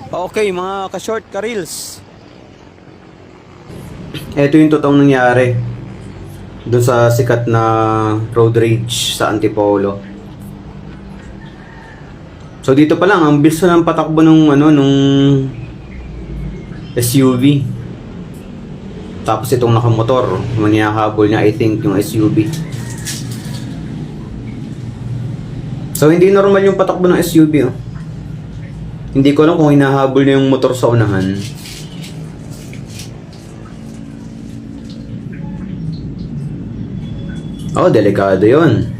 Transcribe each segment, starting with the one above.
Okay, mga ka-short, ka-reels. Ito yung totoong nangyari doon sa sikat na road rage sa Antipolo. So dito pa lang, ang bilis na ng patakbo nung SUV. Tapos itong nakamotor, maniyahabol niya, I think, yung SUV. So hindi normal yung patakbo ng SUV, oh. Hindi ko alam kung hinahabol niya yung motor sa unahan. Oh, delikado yun.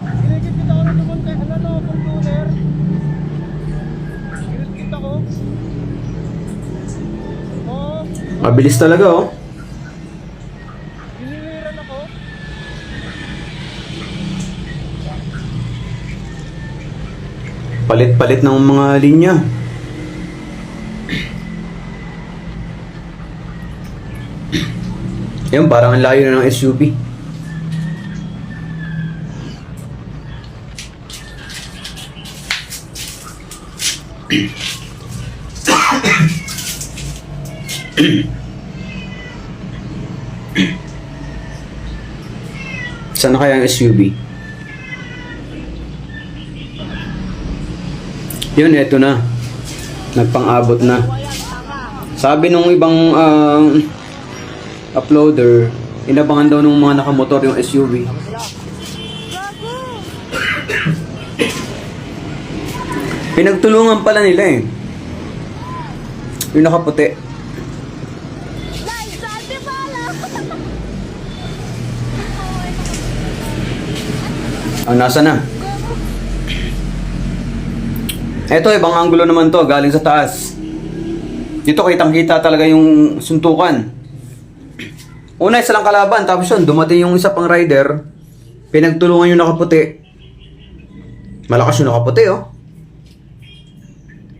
Ginigit ako na naman kay controller. Ginigit ako. Oo. Mabilis talaga, oh. Giniliran ako. Palit-palit ng mga linya. Yan, parang ang layo na ng SUV. Saan na kaya ang SUV? Yun, eto na. Nagpang-abot na. Sabi nung ibang uploader, inabangan daw nung mga nakamotor yung SUV. Pinagtulungan pala nila eh. Yung nakaputi. Nasa na? Eto, ibang anggulo naman to, galing sa taas. Dito kitang-kita talaga yung suntukan. Una, isa lang kalaban, tapos yun, dumating yung isa pang rider, pinagtulungan yung nakaputi. Malakas yung nakaputi, oh.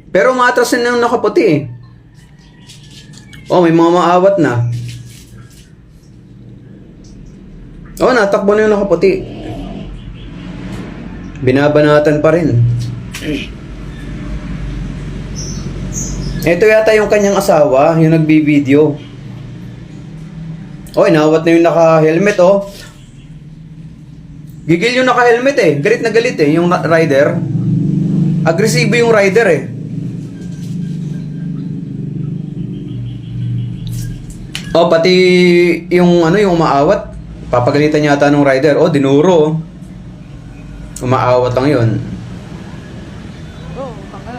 Pero umatras na yung nakaputi, eh. Oh, may mga maawat na. Oh, natakbo na yung nakaputi. Binabanatan pa rin. Ito yata yung kanyang asawa, yung nagbibideo. Oh, inawat na yung naka-helmet, oh. Gigil yung naka-helmet, eh. Galit na galit, eh, yung rider. Agresibo yung rider, eh. Oh, pati yung yung umaawat. Papagalitan yata ng rider. Oh, dinuro, oh. Umaawat lang yun.